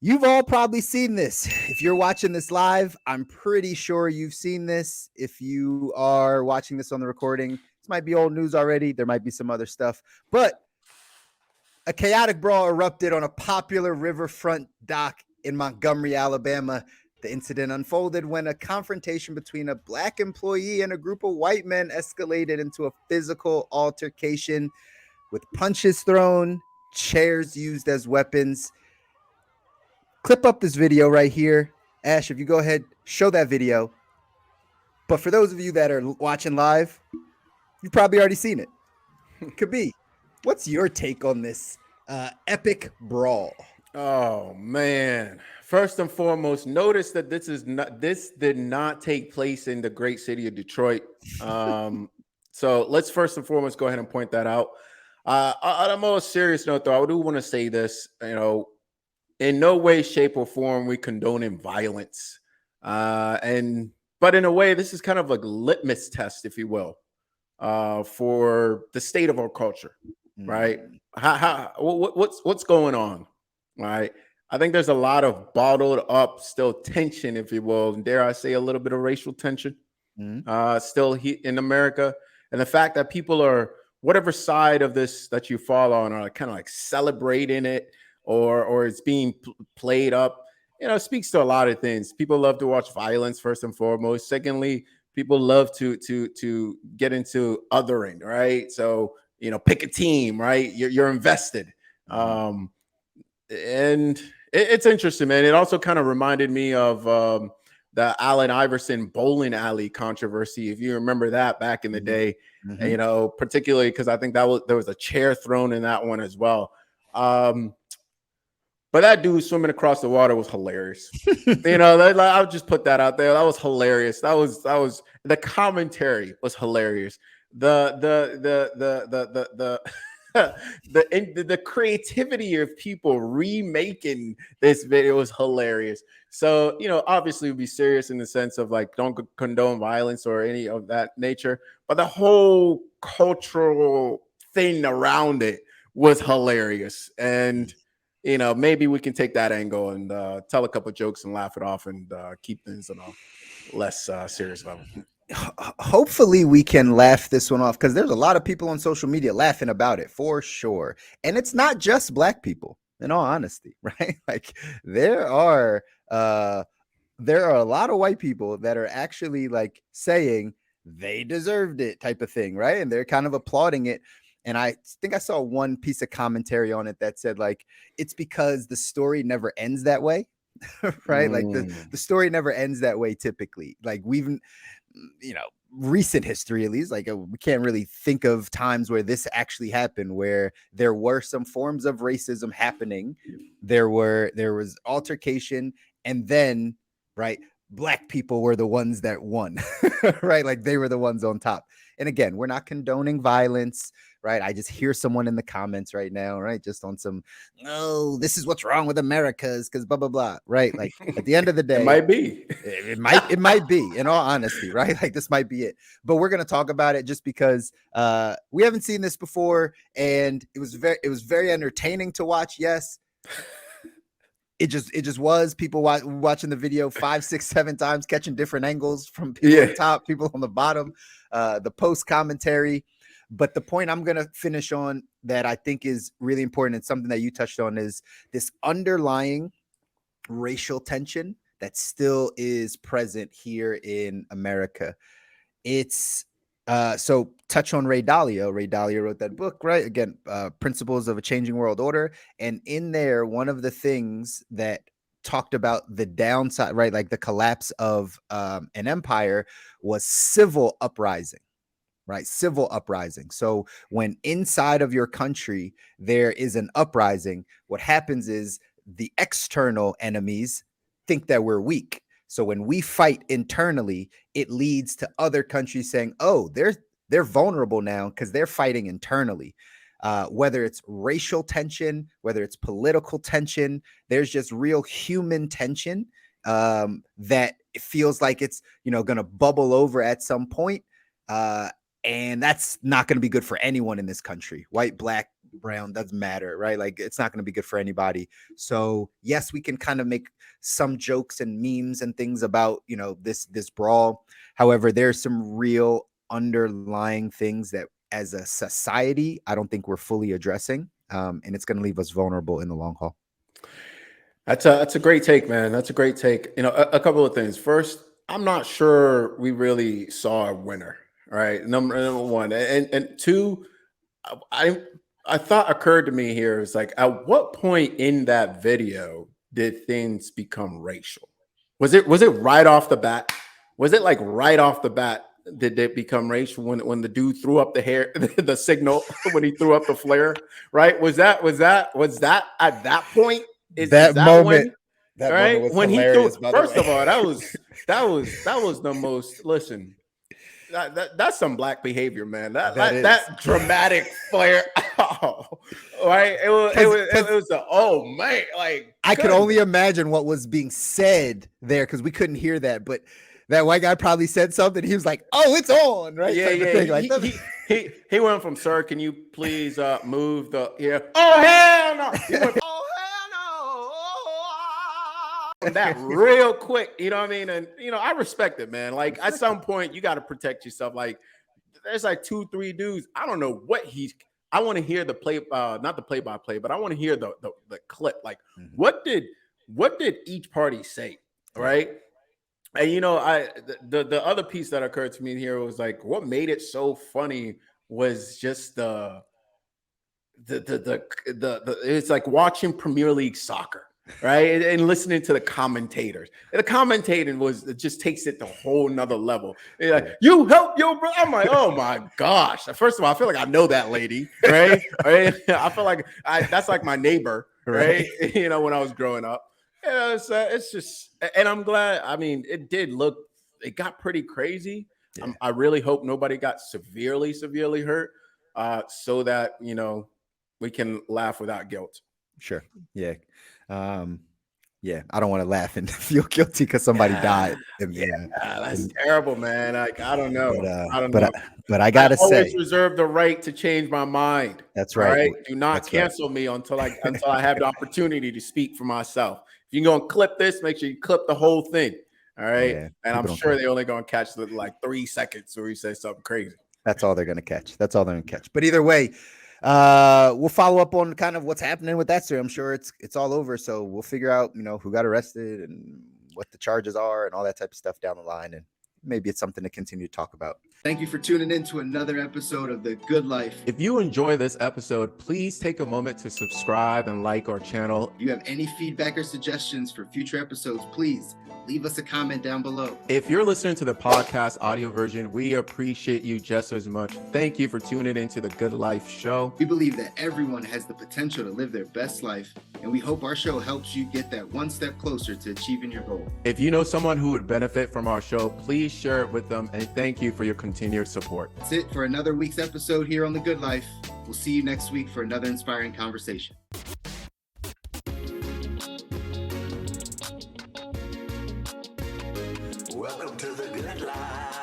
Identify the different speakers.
Speaker 1: You've all probably seen this. If you're watching this live, I'm pretty sure you've seen this. If you are watching this on the recording, this might be old news already. There might be some other stuff, but a chaotic brawl erupted on a popular riverfront dock in Montgomery, Alabama. The incident unfolded when a confrontation between a black employee and a group of white men escalated into a physical altercation with punches thrown, chairs used as weapons. Clip up this video right here. Ash, if you go ahead, show that video. But for those of you that are watching live, you've probably already seen it. Kabi, what's your take on this epic brawl?
Speaker 2: Oh man! First and foremost, notice that this did not take place in the great city of Detroit. So let's first and foremost go ahead and point that out. On a more serious note, though, I do want to say this. In no way, shape, or form we condoning violence, but in a way, this is kind of a litmus test, if you will, for the state of our culture, right? What's going on, right? I think there's a lot of bottled up still tension, if you will, and dare I say a little bit of racial tension, still in America, and the fact that people are whatever side of this that you fall on are kind of like celebrating it, or it's being played up. Speaks to a lot of things. People love to watch violence first and foremost. Secondly, people love to get into othering, right? So pick a team, right? You're invested, and it's interesting, man. It also kind of reminded me of the Allen Iverson bowling alley controversy, if you remember that back in the day. Particularly because I think there was a chair thrown in that one as well. But that dude swimming across the water was hilarious. I'll just put that out there. That was hilarious. That was the commentary was hilarious. The creativity of people remaking this video was hilarious. So, obviously be serious in the sense of like, don't condone violence or any of that nature, but the whole cultural thing around it was hilarious. And maybe we can take that angle and tell a couple of jokes and laugh it off and keep things on a less serious level.
Speaker 1: Hopefully we can laugh this one off, because there's a lot of people on social media laughing about it for sure. And it's not just black people, in all honesty, right? Like there are a lot of white people that are actually like saying they deserved it type of thing, right? And they're kind of applauding it. And I think I saw one piece of commentary on it that said like, it's because the story never ends that way, right? Like the story never ends that way typically. Like we've, recent history at least, like we can't really think of times where this actually happened, where there were some forms of racism happening. There was altercation, and then, right, black people were the ones that won, right? Like they were the ones on top. And again, we're not condoning violence, right? I just hear someone in the comments right now, right? Just on some, no, this is what's wrong with America's because blah, blah, blah, right? Like at the end of the day,
Speaker 2: it might be,
Speaker 1: it might be, in all honesty, right? Like this might be it, but we're going to talk about it just because we haven't seen this before. And it was very entertaining to watch. Yes. It just was people watching the video 5, 6, 7 times, catching different angles from people on the top, people on the bottom, the post commentary. But the point I'm going to finish on that I think is really important, and something that you touched on, is this underlying racial tension that still is present here in America. It's so touch on Ray Dalio. Ray Dalio wrote that book, right? Again, Principles of a Changing World Order. And in there, one of the things that talked about the downside, right? Like the collapse of an empire was civil uprising, right? Civil uprising. So when inside of your country, there is an uprising, what happens is the external enemies think that we're weak. So when we fight internally, it leads to other countries saying, oh, they're vulnerable now because they're fighting internally. Whether it's racial tension, whether it's political tension, there's just real human tension that it feels like it's, going to bubble over at some point. And that's not going to be good for anyone in this country, white, black, brown, doesn't matter, right? Like it's not going to be good for anybody. So yes, we can kind of make some jokes and memes and things about, you know, this brawl. However, there's some real underlying things that as a society, I don't think we're fully addressing. And it's going to leave us vulnerable in the long haul.
Speaker 2: That's a great take, man. That's a great take. You know, a couple of things. First, I'm not sure we really saw a winner, right? Number one, and two, I thought occurred to me here is like, at what point in that video did things become racial? Was it right off the bat? Was it like right off the bat? Did it become racial when the dude threw up the hair, the signal when he threw up the flare? Right? Was that at that point? Is that moment?
Speaker 1: That
Speaker 2: right?
Speaker 1: moment was
Speaker 2: When
Speaker 1: hilarious.
Speaker 2: He threw, first of all, that was the most. Listen, that's some black behavior, man. That dramatic flare. Oh, right? It was the oh man. Like
Speaker 1: I could only imagine what was being said there because we couldn't hear that, but. That white guy probably said something. He was like, "Oh, it's on!" Right?
Speaker 2: He went from, "Sir, can you please move the here?" Oh hell no! He went, "Oh hell no!" That real quick, you know what I mean? And you know, I respect it, man. Like at some point, you got to protect yourself. Like there's like 2-3 dudes. I don't know what he's. I want to hear the play, not the play-by-play, but I want to hear the clip. Like, what did each party say? Right? And you know, the other piece that occurred to me here was like, what made it so funny was just the it's like watching Premier League soccer, right? And listening to the commentators. And the commentating it just takes it to a whole nother level. They're like, you help your bro. I'm like, oh my gosh. First of all, I feel like I know that lady, right? I feel like that's like my neighbor, right? You know, when I was growing up. Yeah, it's just, and I'm glad. I mean, it got pretty crazy. Yeah. I really hope nobody got severely hurt, so that you know we can laugh without guilt.
Speaker 1: Sure. Yeah. Yeah. I don't want to laugh and feel guilty because somebody died.
Speaker 2: That's terrible, man. Like I don't know. I don't know.
Speaker 1: But I gotta say,
Speaker 2: always reserve the right to change my mind.
Speaker 1: That's right.
Speaker 2: Do not cancel me until I have the opportunity to speak for myself. If you're gonna clip this, make sure you clip the whole thing. All right. Yeah, and I'm sure they're only gonna catch like 3 seconds where he says something crazy.
Speaker 1: That's all they're gonna catch. But either way, we'll follow up on kind of what's happening with that story. I'm sure it's all over. So we'll figure out, you know, who got arrested and what the charges are and all that type of stuff down the line. And maybe it's something to continue to talk about.
Speaker 3: Thank you for tuning in to another episode of The Good Life.
Speaker 2: If you enjoy this episode, please take a moment to subscribe and like our channel.
Speaker 3: If you have any feedback or suggestions for future episodes, please leave us a comment down below.
Speaker 2: If you're listening to the podcast audio version, we appreciate you just as much. Thank you for tuning into The Good Life Show.
Speaker 3: We believe that everyone has the potential to live their best life, and we hope our show helps you get that one step closer to achieving your goal.
Speaker 2: If you know someone who would benefit from our show, please share it with them, and thank you for your continued support.
Speaker 3: That's it for another week's episode here on The Good Life. We'll see you next week for another inspiring conversation.
Speaker 4: Welcome to The Good Life.